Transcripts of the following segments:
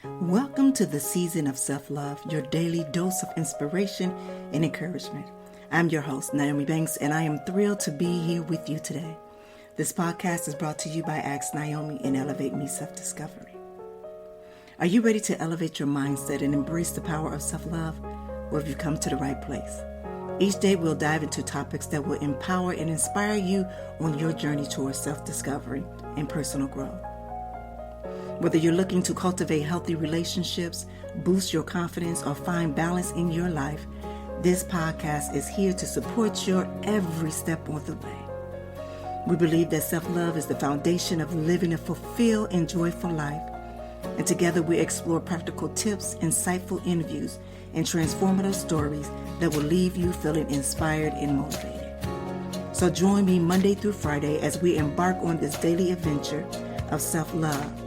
Welcome to the season of self-love, your daily dose of inspiration and encouragement. I'm your host, Naomi Banks, and I am thrilled to be here with you today. This podcast is brought to you by Ask Naomi and Elevate Me SelfDiscovery. Are you ready to elevate your mindset and embrace the power of self-love? Or have you come to the right place? Each day we'll dive into topics that will empower and inspire you on your journey towards self-discovery and personal growth. Whether you're looking to cultivate healthy relationships, boost your confidence, or find balance in your life, this podcast is here to support your every step on the way. We believe that self-love is the foundation of living a fulfilled and joyful life. And together we explore practical tips, insightful interviews, and transformative stories that will leave you feeling inspired and motivated. So join me Monday through Friday as we embark on this daily adventure of self-love.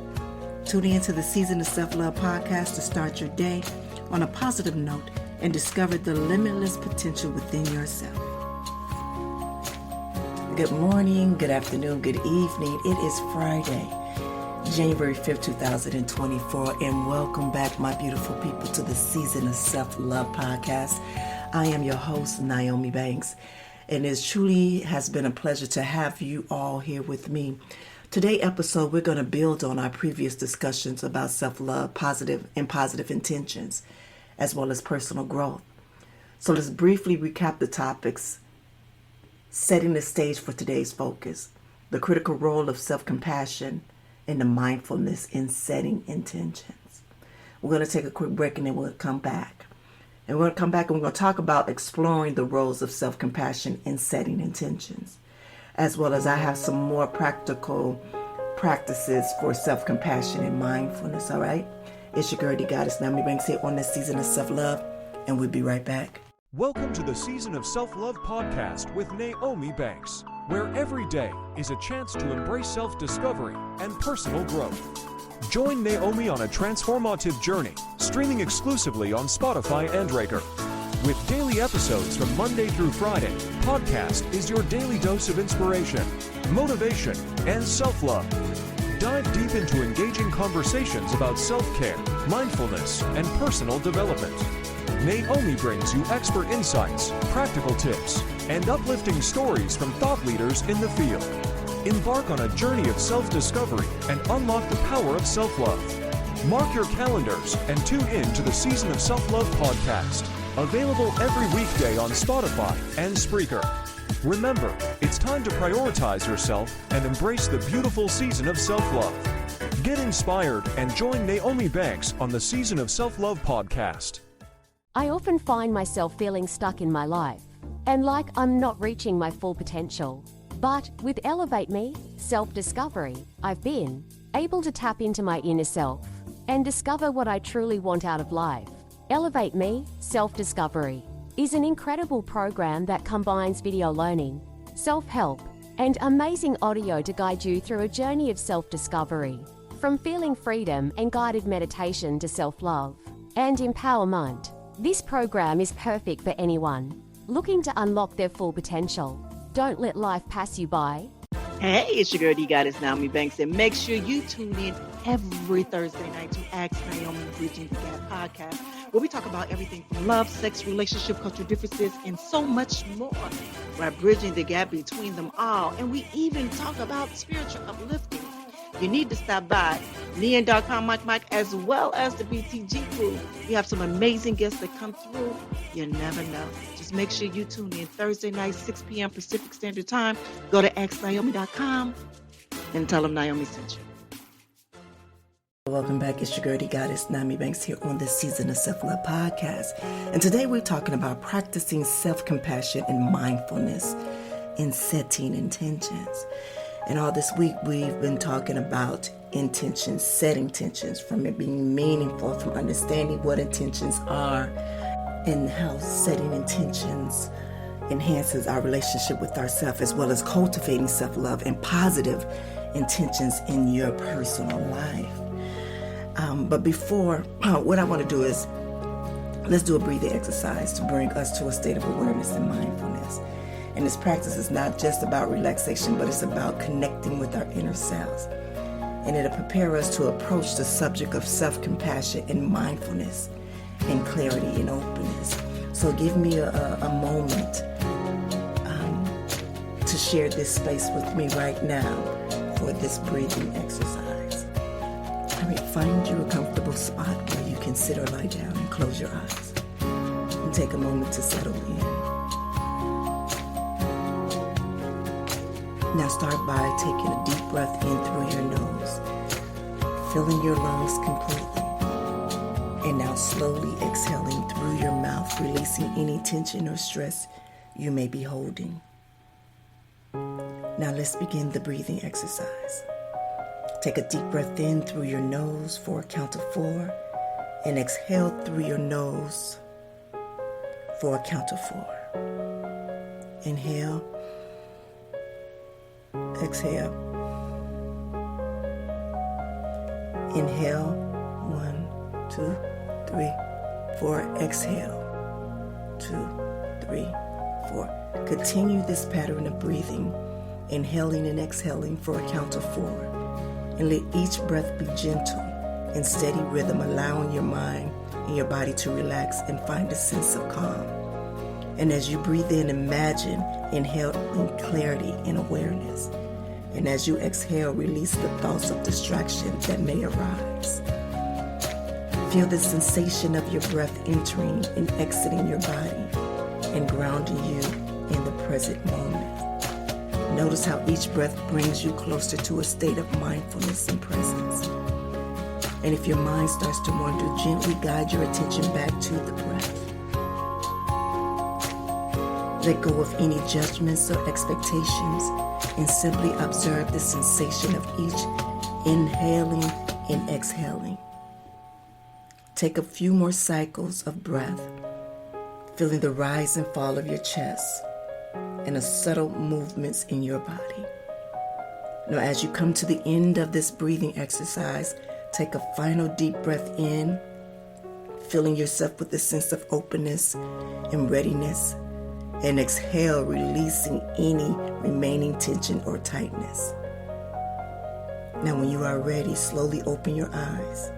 Tune in to the Season of Self-Love podcast to start your day on a positive note and discover the limitless potential within yourself. Good morning, good afternoon, good evening. It is Friday, January 5th, 2024, and welcome back, my beautiful people, to the Season of Self-Love podcast. I am your host, Naomi Banks, and it truly has been a pleasure to have you all here with me. Today's episode, we're going to build on our previous discussions about self-love, positive intentions, as well as personal growth. So let's briefly recap the topics, setting the stage for today's focus, the critical role of self-compassion and the mindfulness in setting intentions. We're going to take a quick break and then we'll come back. And we're going to come back and we're going to talk about exploring the roles of self-compassion in setting intentions, as well as I have some more practical practices for self-compassion and mindfulness, all right? It's your girl, the goddess, Naomi Banks, here on this Season of Self-Love, and we'll be right back. Welcome to the Season of Self-Love podcast with Naomi Banks, where every day is a chance to embrace self-discovery and personal growth. Join Naomi on a transformative journey, streaming exclusively on Spotify and Breaker. With daily episodes from Monday through Friday, podcast is your daily dose of inspiration, motivation, and self-love. Dive deep into engaging conversations about self-care, mindfulness, and personal development. Naomi brings you expert insights, practical tips, and uplifting stories from thought leaders in the field. Embark on a journey of self-discovery and unlock the power of self-love. Mark your calendars and tune in to the Season of Self-Love podcast. Available every weekday on Spotify and Spreaker. Remember, it's time to prioritize yourself and embrace the beautiful season of self-love. Get inspired and join Naomi Banks on the Season of Self-Love podcast. I often find myself feeling stuck in my life and like I'm not reaching my full potential. But with Elevate Me SelfDiscovery, I've been able to tap into my inner self and discover what I truly want out of life. Elevate Me SelfDiscovery is an incredible program that combines video learning, self-help, and amazing audio to guide you through a journey of self-discovery. From feeling freedom and guided meditation to self-love and empowerment, this program is perfect for anyone looking to unlock their full potential. Don't let life pass you by. Hey, it's your girl, the goddess, Naomi Banks, and make sure you tune in every Thursday night to Ask Naomi Bridging the Gap podcast, where we talk about everything from love, sex, relationship, cultural differences, and so much more. We're bridging the gap between them all, and we even talk about spiritual uplifting. You need to stop by Neon.com, Mike, as well as the BTG crew. We have some amazing guests that come through. You never know. Just make sure you tune in Thursday night, 6 p.m. Pacific Standard Time. Go to AskNaomi.com and tell them Naomi sent you. Welcome back. It's your girl, the goddess, Naomi Banks, here on this Season of Self-Love podcast. And today we're talking about practicing self-compassion and mindfulness in setting intentions. And all this week, we've been talking about intentions, setting intentions, from it being meaningful, from understanding what intentions are and how setting intentions enhances our relationship with ourselves, as well as cultivating self-love and positive intentions in your personal life. But before, what I want to do is, let's do a breathing exercise to bring us to a state of awareness and mindfulness. And this practice is not just about relaxation, but it's about connecting with our inner selves. and it'll prepare us to approach the subject of self-compassion and mindfulness and clarity and openness. So give me a moment to share this space with me right now for this breathing exercise. All right, find you a comfortable spot where you can sit or lie down and close your eyes and take a moment to settle in. Now start by taking a deep breath in through your nose, filling your lungs completely. And now slowly exhaling through your mouth, releasing any tension or stress you may be holding. Now let's begin the breathing exercise. Take a deep breath in through your nose for a count of 4, and exhale through your nose for a count of 4. Inhale. Exhale. Inhale. 1, 2, 3, 4. Exhale. 2, 3, 4. Continue this pattern of breathing, inhaling and exhaling for a count of 4. And let each breath be gentle and steady rhythm, allowing your mind and your body to relax and find a sense of calm. And as you breathe in, imagine inhaling clarity and awareness. And as you exhale, release the thoughts of distraction that may arise. Feel the sensation of your breath entering and exiting your body and grounding you in the present moment. Notice how each breath brings you closer to a state of mindfulness and presence. And if your mind starts to wander, gently guide your attention back to the breath. Let go of any judgments or expectations and simply observe the sensation of each inhaling and exhaling. Take a few more cycles of breath, feeling the rise and fall of your chest and the subtle movements in your body. Now, as you come to the end of this breathing exercise, take a final deep breath in, filling yourself with a sense of openness and readiness, and exhale, releasing any remaining tension or tightness. Now, when you are ready, slowly open your eyes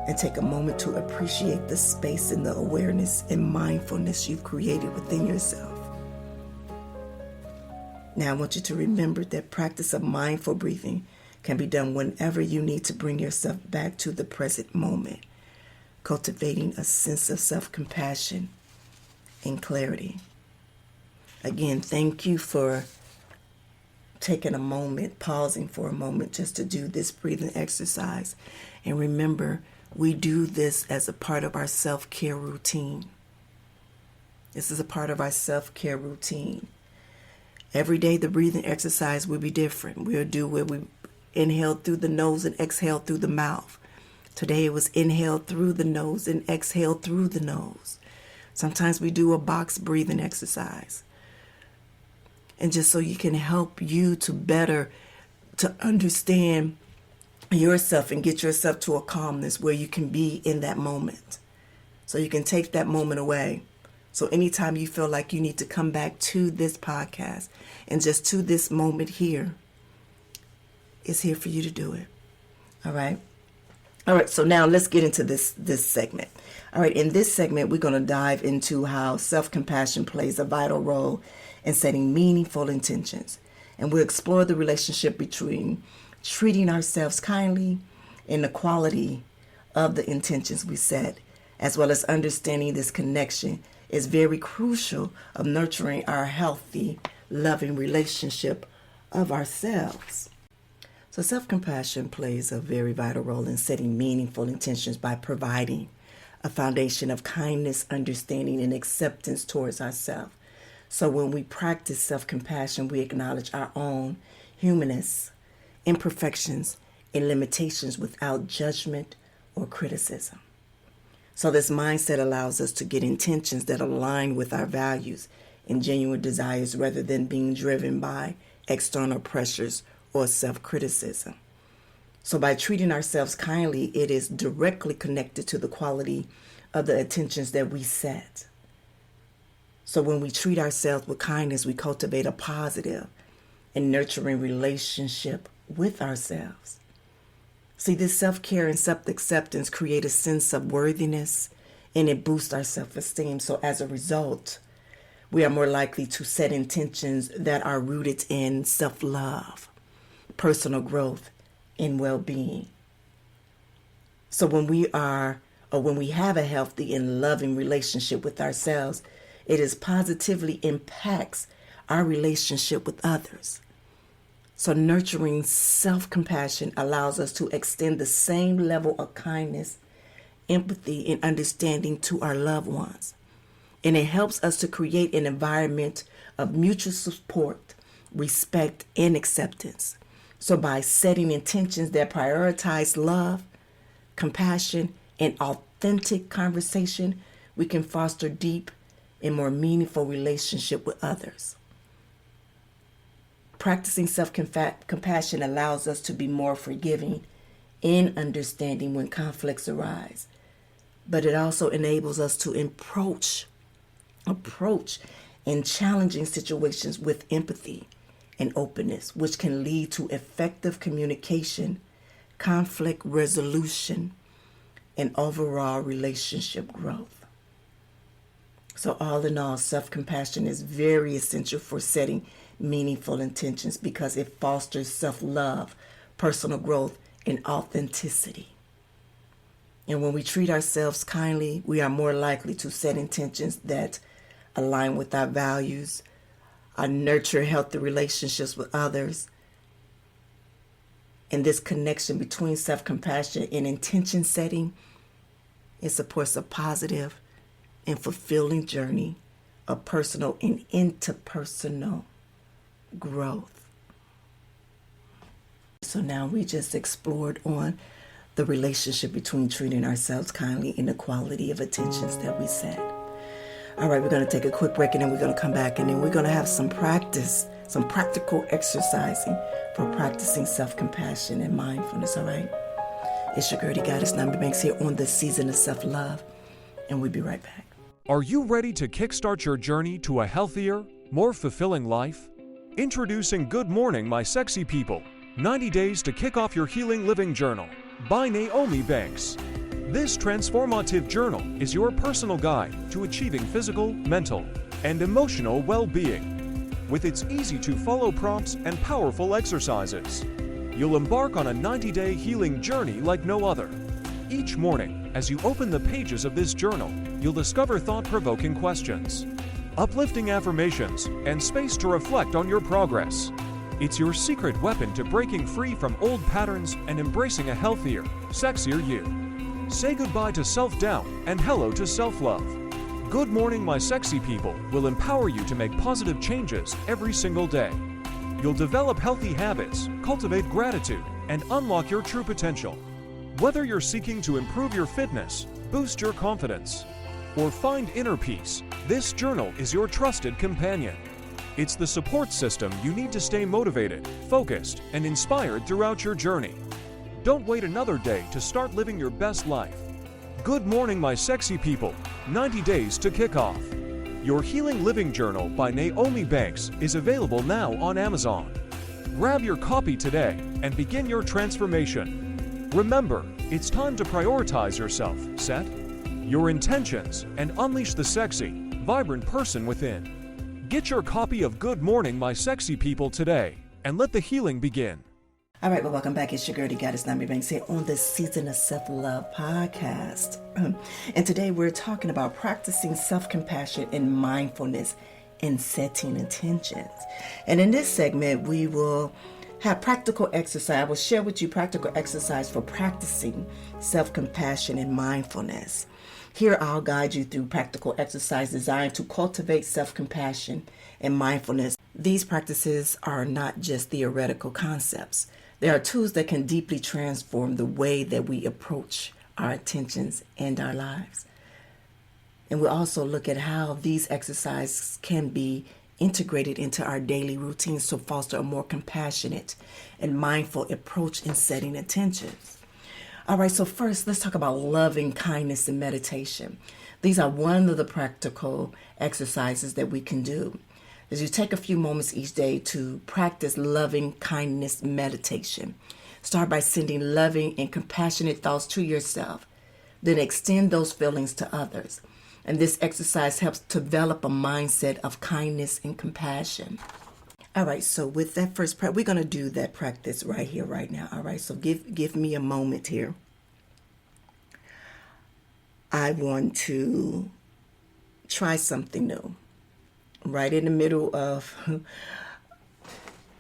and take a moment to appreciate the space and the awareness and mindfulness you've created within yourself. Now, I want you to remember that practice of mindful breathing can be done whenever you need to bring yourself back to the present moment, cultivating a sense of self-compassion and clarity. Again, thank you for taking a moment, pausing for a moment just to do this breathing exercise. And remember, we do this as a part of our self-care routine. This is a part of our self-care routine. Every day, the breathing exercise will be different. We'll do where we inhale through the nose and exhale through the mouth. Today, it was inhale through the nose and exhale through the nose. Sometimes we do a box breathing exercise. And just so you can help you to better to understand yourself and get yourself to a calmness where you can be in that moment. So you can take that moment away. So anytime you feel like you need to come back to this podcast and just to this moment here, it's here for you to do it. All right. All right. So now let's get into this segment. All right. In this segment, we're going to dive into how self-compassion plays a vital role in setting meaningful intentions. And we'll explore the relationship between treating ourselves kindly and the quality of the intentions we set, as well as understanding this connection is very crucial of nurturing our healthy, loving relationship of ourselves. So self-compassion plays a very vital role in setting meaningful intentions by providing a foundation of kindness, understanding, and acceptance towards ourselves. So when we practice self-compassion, we acknowledge our own humanness, imperfections, and limitations without judgment or criticism. So this mindset allows us to get intentions that align with our values and genuine desires rather than being driven by external pressures or self-criticism. So by treating ourselves kindly, it is directly connected to the quality of the intentions that we set. So when we treat ourselves with kindness, we cultivate a positive and nurturing relationship with ourselves. See, this self-care and self-acceptance create a sense of worthiness, and it boosts our self-esteem. So as a result, we are more likely to set intentions that are rooted in self-love, personal growth, and well-being. So when we have a healthy and loving relationship with ourselves, it positively impacts our relationship with others. So nurturing self-compassion allows us to extend the same level of kindness, empathy, and understanding to our loved ones. And it helps us to create an environment of mutual support, respect, and acceptance. So by setting intentions that prioritize love, compassion, and authentic conversation, we can foster deep and more meaningful relationship with others. Practicing self-compassion allows us to be more forgiving and understanding when conflicts arise. But it also enables us to approach in challenging situations with empathy and openness, which can lead to effective communication, conflict resolution, and overall relationship growth. So all in all, self-compassion is very essential for setting meaningful intentions because it fosters self-love, personal growth, and authenticity. And when we treat ourselves kindly, we are more likely to set intentions that align with our values, nurture healthy relationships with others. And this connection between self-compassion and intention setting, it supports a positive and fulfilling journey of personal and interpersonal growth. So now we just explored on the relationship between treating ourselves kindly and the quality of intentions that we set. All right, we're going to take a quick break and then we're going to come back and then we're going to have some practical exercising for practicing self-compassion and mindfulness, all right? It's your girl, Goddess Naomi Banks here on the season of self-love, and we'll be right back. Are you ready to kickstart your journey to a healthier, more fulfilling life? Introducing Good Morning, My Sexy People, 90 Days to Kick Off Your Healing Living Journal by Naomi Banks. This transformative journal is your personal guide to achieving physical, mental, and emotional well-being. With its easy-to-follow prompts and powerful exercises, you'll embark on a 90-day healing journey like no other. Each morning, as you open the pages of this journal, you'll discover thought-provoking questions, uplifting affirmations, and space to reflect on your progress. It's your secret weapon to breaking free from old patterns and embracing a healthier, sexier you. Say goodbye to self-doubt and hello to self-love. Good Morning, My Sexy People will empower you to make positive changes every single day. You'll develop healthy habits, cultivate gratitude, and unlock your true potential. Whether you're seeking to improve your fitness, boost your confidence, or find inner peace, this journal is your trusted companion. It's the support system you need to stay motivated, focused, and inspired throughout your journey. Don't wait another day to start living your best life. Good Morning, My Sexy People, 90 Days to Kick Off. Your Healing Living Journal by Naomi Banks is available now on Amazon. Grab your copy today and begin your transformation. Remember, it's time to prioritize yourself, set your intentions, and unleash the sexy, vibrant person within. Get your copy of Good Morning, My Sexy People today, and let the healing begin. All right, well, welcome back. It's your girl, Goddess Naomi Banks here on the Season of Self-Love podcast. And today we're talking about practicing self-compassion and mindfulness and setting intentions. And in this segment, we will have practical exercise. I will share with you practical exercise for practicing self-compassion and mindfulness. Here, I'll guide you through practical exercise designed to cultivate self-compassion and mindfulness. These practices are not just theoretical concepts. They are tools that can deeply transform the way that we approach our intentions and our lives. And we'll also look at how these exercises can be integrated into our daily routines to foster a more compassionate and mindful approach in setting intentions. All right, so first, let's talk about loving kindness and meditation. These are one of the practical exercises that we can do. As you take a few moments each day to practice loving kindness meditation. Start by sending loving and compassionate thoughts to yourself. Then extend those feelings to others. And this exercise helps develop a mindset of kindness and compassion. All right, so with that first practice, we're going to do that practice right here, right now. All right, so give me a moment here. I want to try something new. Right in the middle of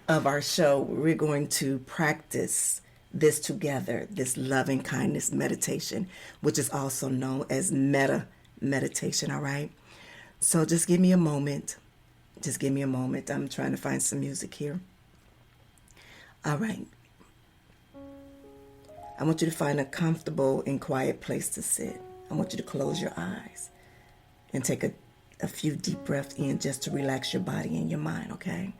our show, we're going to practice this together, this loving kindness meditation, which is also known as metta meditation, all right? So just give me a moment. Just give me a moment. I'm trying to find some music here. All right. I want you to find a comfortable and quiet place to sit. I want you to close your eyes and take a few deep breaths in just to relax your body and your mind, okay?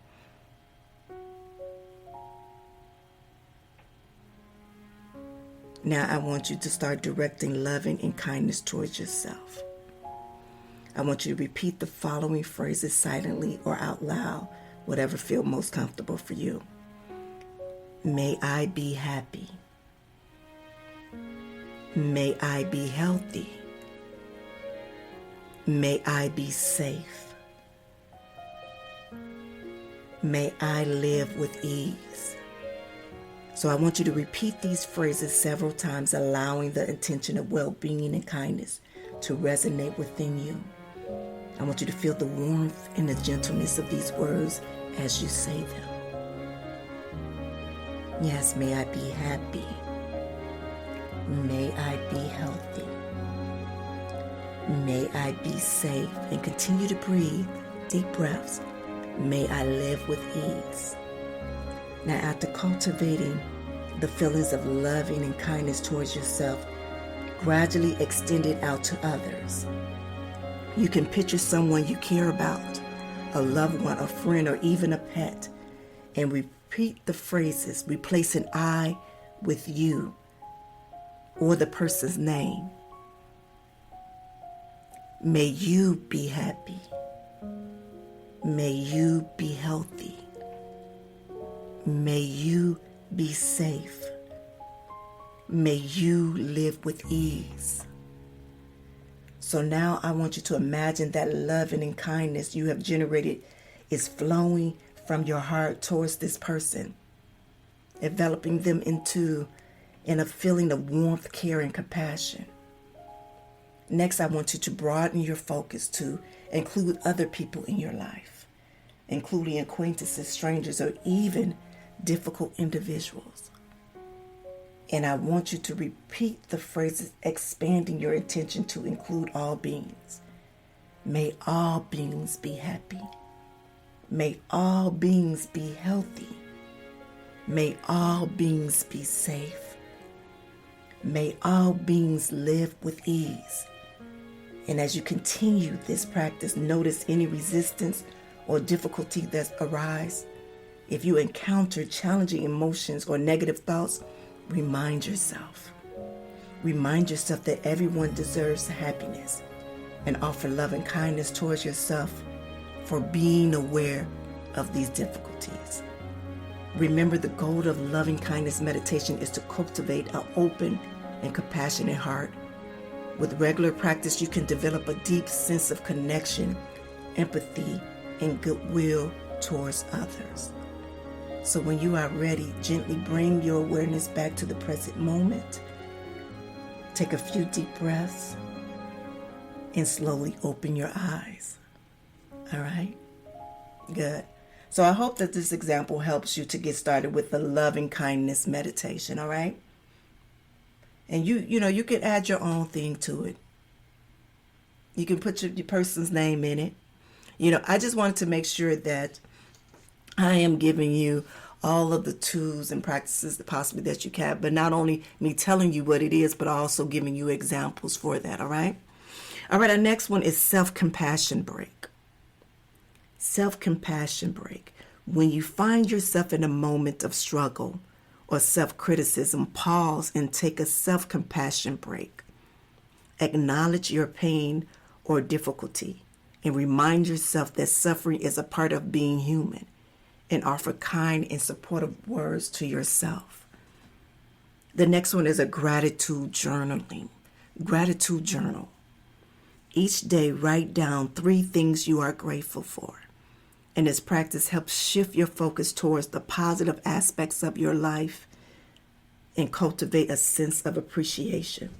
Now I want you to start directing loving and kindness towards yourself. I want you to repeat the following phrases silently or out loud, whatever feels most comfortable for you. May I be happy. May I be healthy. May I be safe. May I live with ease. So I want you to repeat these phrases several times, allowing the intention of well-being and kindness to resonate within you. I want you to feel the warmth and the gentleness of these words as you say them. Yes, may I be happy. May I be healthy. May I be safe. And continue to breathe deep breaths. May I live with ease. Now, after cultivating the feelings of loving and kindness towards yourself, gradually extend it out to others. You can picture someone you care about, a loved one, a friend, or even a pet, and repeat the phrases, replacing I with you or the person's name. May you be happy. May you be healthy. May you be safe. May you live with ease. So now I want you to imagine that loving and kindness you have generated is flowing from your heart towards this person, enveloping them in a feeling of warmth, care, and compassion. Next, I want you to broaden your focus to include other people in your life, including acquaintances, strangers, or even difficult individuals. And I want you to repeat the phrases, expanding your intention to include all beings. May all beings be happy. May all beings be healthy. May all beings be safe. May all beings live with ease. And as you continue this practice, notice any resistance or difficulty that arise. If you encounter challenging emotions or negative thoughts, remind yourself. Remind yourself that everyone deserves happiness, and offer love and kindness towards yourself for being aware of these difficulties. Remember, the goal of loving kindness meditation is to cultivate an open and compassionate heart. With regular practice, you can develop a deep sense of connection, empathy, and goodwill towards others. So when you are ready, gently bring your awareness back to the present moment. Take a few deep breaths and slowly open your eyes. All right? Good. So I hope that this example helps you to get started with the loving kindness meditation, all right? And you can add your own thing to it. You can put your person's name in it. I just wanted to make sure that I am giving you all of the tools and practices possibly that you can, but not only me telling you what it is, but also giving you examples for that, all right? All right, our next one is self-compassion break. Self-compassion break. When you find yourself in a moment of struggle or self-criticism, pause and take a self-compassion break. Acknowledge your pain or difficulty and remind yourself that suffering is a part of being human, and offer kind and supportive words to yourself. The next one is a gratitude journaling. Gratitude journal. Each day, write down 3 things you are grateful for. And this practice helps shift your focus towards the positive aspects of your life and cultivate a sense of appreciation.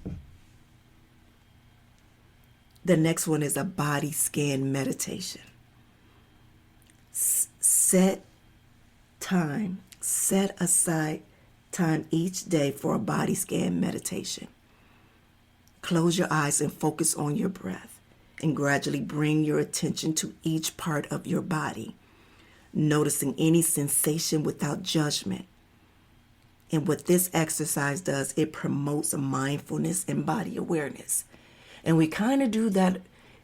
The next one is a body scan meditation. Set aside time each day for a body scan meditation. Close your eyes and focus on your breath, and gradually bring your attention to each part of your body, noticing any sensation without judgment. And what this exercise does, it promotes mindfulness and body awareness. And we kind of do that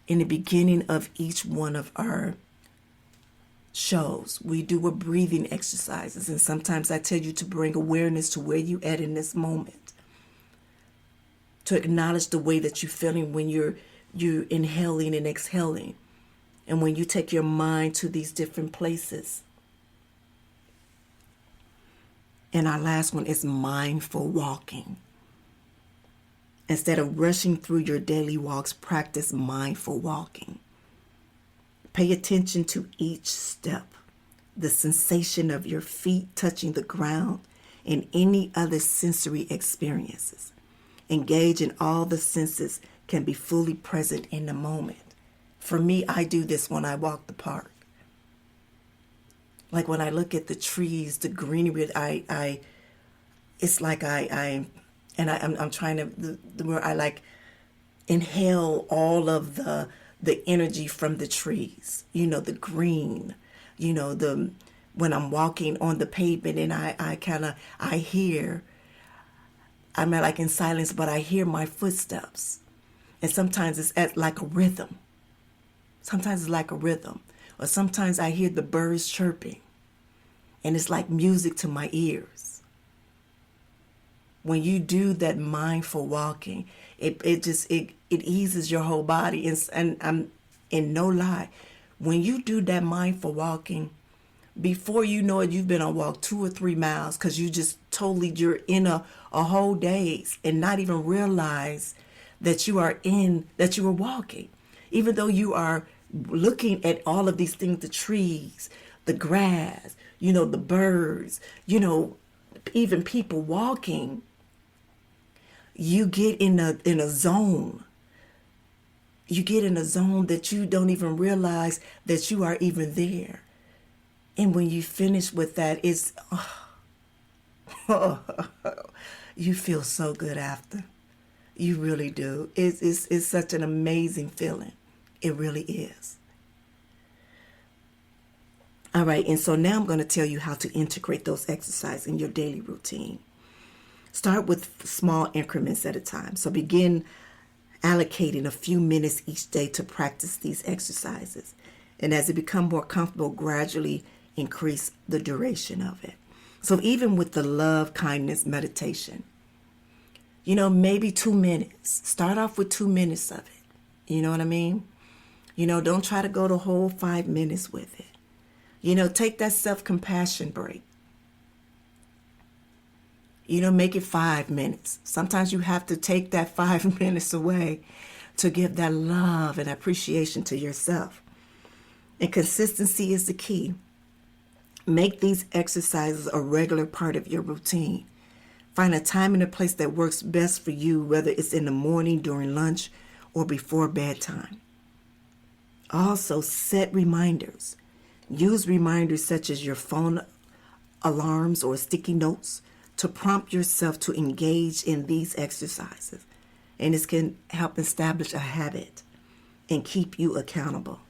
in the beginning of each one of our shows. We do a breathing exercises, and sometimes I tell you to bring awareness to where you at in this moment, to acknowledge the way that you're feeling when you're inhaling and exhaling, and when you take your mind to these different places. And our last one is mindful walking. Instead of rushing through your daily walks, practice mindful walking. Pay attention to each step, the sensation of your feet touching the ground, and any other sensory experiences. Engage in all the senses can be fully present in the moment. For me, I do this when I walk the park. Like when I look at the trees, the greenery, it's like I'm trying to, where I like inhale all of the energy from the trees, the green, when I'm walking on the pavement, and I hear, I'm not like in silence, but I hear my footsteps. And sometimes it's like a rhythm. Or sometimes I hear the birds chirping, and it's like music to my ears. When you do that mindful walking, it eases your whole body. And I'm in no lie, when you do that mindful walking, before you know it, you've been on a walk 2 or 3 miles, because you're in a whole daze and not even realize that you were walking, even though you are looking at all of these things, the trees, the grass, the birds, even people walking. You get in a zone. You get in a zone that you don't even realize that you are even there. And when you finish with that, it's you feel so good after. You really do. It's such an amazing feeling. It really is. All right, and so now I'm going to tell you how to integrate those exercises in your daily routine. Start with small increments at a time. So begin allocating a few minutes each day to practice these exercises. And as it becomes more comfortable, gradually increase the duration of it. So even with the love, kindness meditation, maybe 2 minutes. Start off with 2 minutes of it. You know what I mean? Don't try to go the whole 5 minutes with it. Take that self-compassion break. Make it 5 minutes. Sometimes you have to take that 5 minutes away to give that love and appreciation to yourself. And consistency is the key. Make these exercises a regular part of your routine. Find a time and a place that works best for you, whether it's in the morning, during lunch, or before bedtime. Also, set reminders. Use reminders such as your phone alarms or sticky notes to prompt yourself to engage in these exercises. And this can help establish a habit and keep you accountable.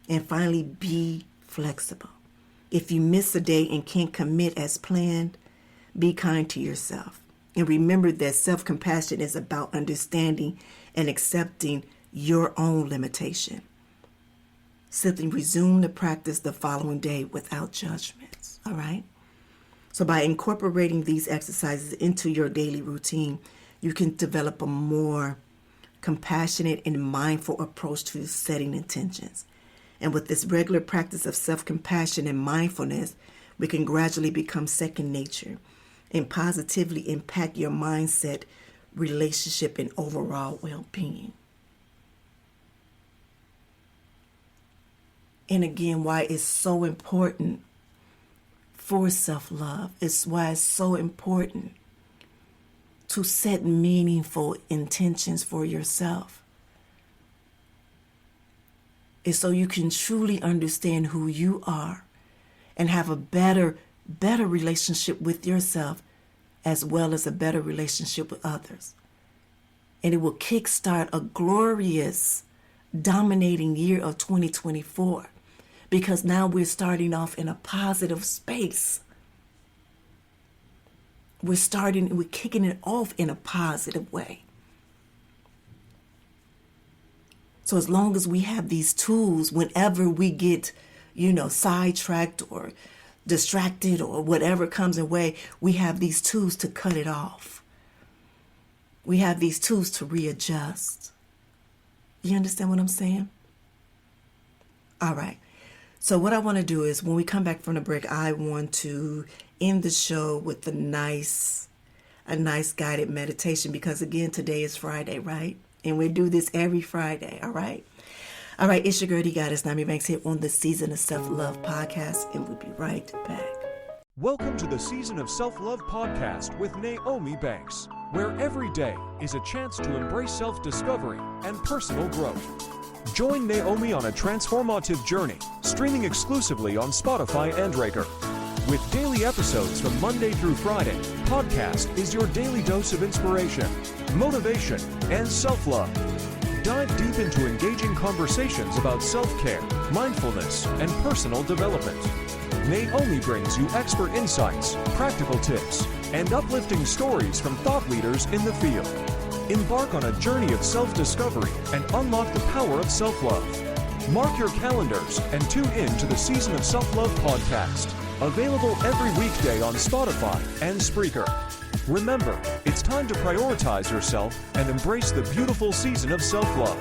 And finally, be flexible. If you miss a day and can't commit as planned, be kind to yourself. And remember that self-compassion is about understanding and accepting your own limitation. Simply resume the practice the following day without judgments. All right? So by incorporating these exercises into your daily routine, you can develop a more compassionate and mindful approach to setting intentions. And with this regular practice of self-compassion and mindfulness, we can gradually become second nature and positively impact your mindset, relationship, and overall well-being. And again, why it's so important for self-love. It's why it's so important to set meaningful intentions for yourself. It's so you can truly understand who you are and have a better relationship with yourself, as well as a better relationship with others. And it will kickstart a glorious, dominating year of 2024, because now we're starting off in a positive space. We're kicking it off in a positive way. So as long as we have these tools, whenever we get, sidetracked or distracted or whatever comes in way, we have these tools to cut it off. We have these tools to readjust. You understand what I'm saying? All right. So what I want to do is, when we come back from the break, I want to end the show with a nice guided meditation, because again, today is Friday, right? And we do this every Friday, all right? All right, it's your girl, the goddess, Naomi Banks, here on the Season of Self-Love podcast, and we'll be right back. Welcome to the Season of Self-Love podcast with Naomi Banks, where every day is a chance to embrace self-discovery and personal growth. Join Naomi on a transformative journey, streaming exclusively on Spotify and Breaker. With daily episodes from Monday through Friday, podcast is your daily dose of inspiration, motivation, and self-love. Dive deep into engaging conversations about self-care, mindfulness, and personal development. Naomi brings you expert insights, practical tips, and uplifting stories from thought leaders in the field. Embark on a journey of self-discovery and unlock the power of self-love. Mark your calendars and tune in to the Season of Self-Love podcast, available every weekday on Spotify and Spreaker. Remember, it's time to prioritize yourself and embrace the beautiful season of self-love.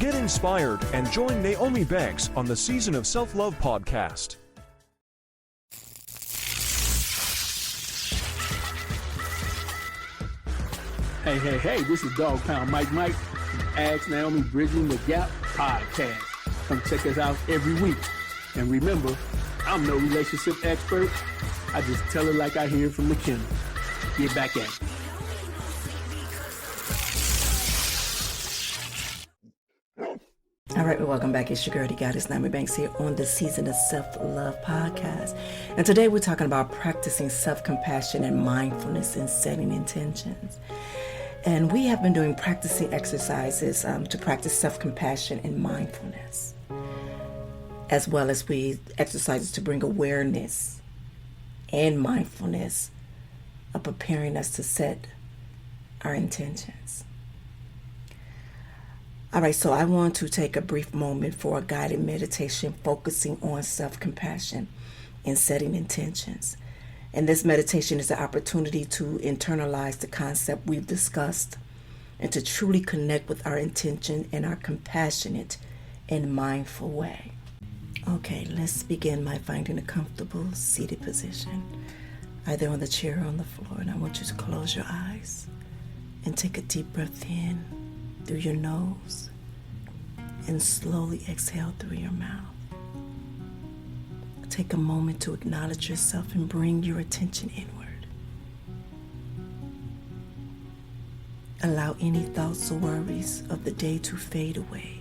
Get inspired and join Naomi Banks on the Season of Self-Love podcast. Hey, this is Dog Pound Mike Ask Naomi Bridging the Gap podcast. Come check us out every week. And remember, I'm no relationship expert. I just tell it like I hear it from the kennel. Get back at it. All right, welcome back. It's your girl, the goddess, Naomi Banks, here on the Season of Self-Love podcast. And today we're talking about practicing self-compassion and mindfulness and setting intentions. And we have been doing practicing exercises to practice self-compassion and mindfulness, as well as exercises to bring awareness and mindfulness of preparing us to set our intentions. All right, so I want to take a brief moment for a guided meditation focusing on self-compassion and setting intentions. And this meditation is an opportunity to internalize the concept we've discussed and to truly connect with our intention in our compassionate and mindful way. Okay, let's begin by finding a comfortable seated position, either on the chair or on the floor. And I want you to close your eyes and take a deep breath in through your nose and slowly exhale through your mouth. Take a moment to acknowledge yourself and bring your attention inward. Allow any thoughts or worries of the day to fade away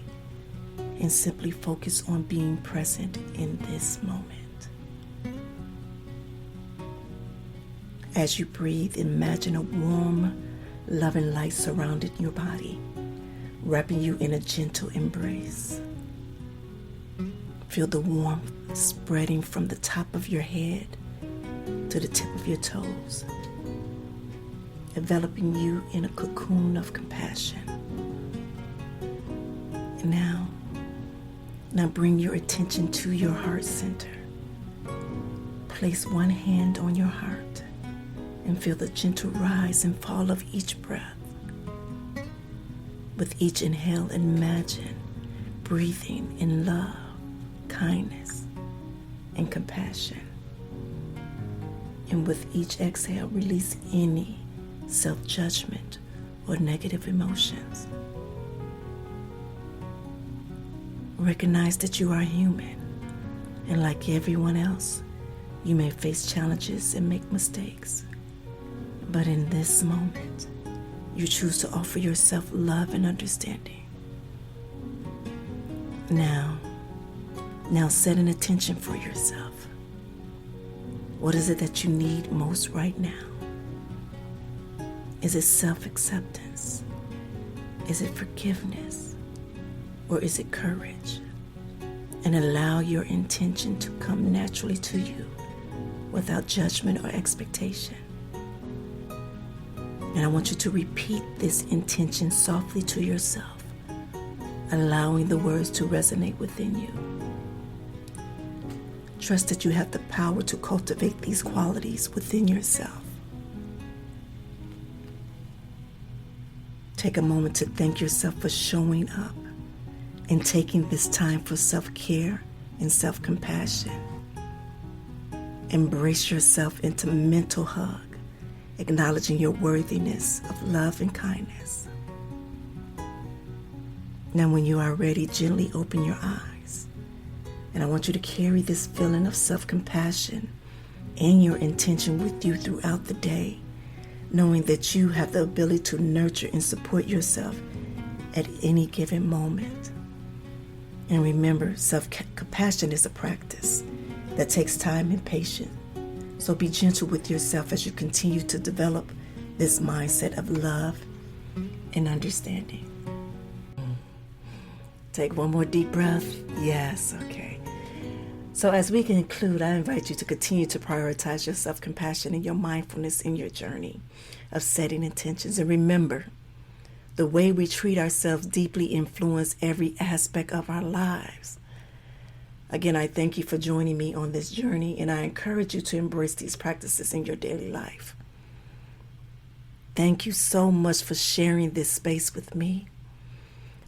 and simply focus on being present in this moment. As you breathe, imagine a warm, loving light surrounding your body, wrapping you in a gentle embrace. Feel the warmth spreading from the top of your head to the tip of your toes, enveloping you in a cocoon of compassion. And now bring your attention to your heart center. Place one hand on your heart and feel the gentle rise and fall of each breath. With each inhale, imagine breathing in love, kindness, and compassion. And with each exhale, release any self-judgment or negative emotions. Recognize that you are human, and like everyone else, you may face challenges and make mistakes. But in this moment, you choose to offer yourself love and understanding. Now set an intention for yourself. What is it that you need most right now? Is it self-acceptance? Is it forgiveness? Or is it courage? And allow your intention to come naturally to you without judgment or expectation. And I want you to repeat this intention softly to yourself, allowing the words to resonate within you. Trust that you have the power to cultivate these qualities within yourself. Take a moment to thank yourself for showing up and taking this time for self-care and self-compassion. Embrace yourself into a mental hug, acknowledging your worthiness of love and kindness. Now, when you are ready, gently open your eyes. And I want you to carry this feeling of self-compassion and your intention with you throughout the day, knowing that you have the ability to nurture and support yourself at any given moment. And remember, self-compassion is a practice that takes time and patience. So be gentle with yourself as you continue to develop this mindset of love and understanding. Take one more deep breath. Yes, okay. So as we conclude, I invite you to continue to prioritize your self-compassion and your mindfulness in your journey of setting intentions. And remember, the way we treat ourselves deeply influences every aspect of our lives. Again, I thank you for joining me on this journey, and I encourage you to embrace these practices in your daily life. Thank you so much for sharing this space with me.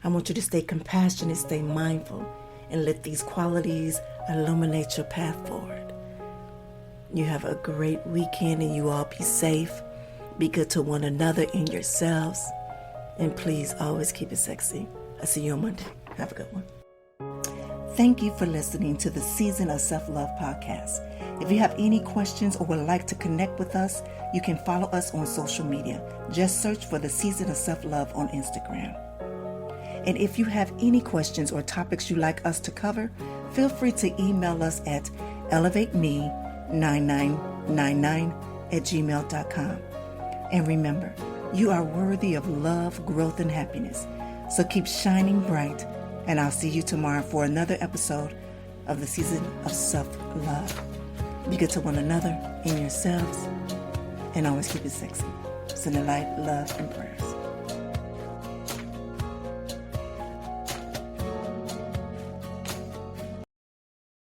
I want you to stay compassionate, stay mindful, and let these qualities illuminate your path forward. You have a great weekend, and you all be safe. Be good to one another and yourselves. And please always keep it sexy. I'll see you on Monday. Have a good one. Thank you for listening to the Season of Self-Love podcast. If you have any questions or would like to connect with us, you can follow us on social media. Just search for the Season of Self-Love on Instagram. And if you have any questions or topics you'd like us to cover, feel free to email us at elevateme9999@gmail.com. And remember, you are worthy of love, growth, and happiness. So keep shining bright, and I'll see you tomorrow for another episode of the Season of Self-Love. Be good to one another and yourselves, and always keep it sexy. Send the light, love, and prayers.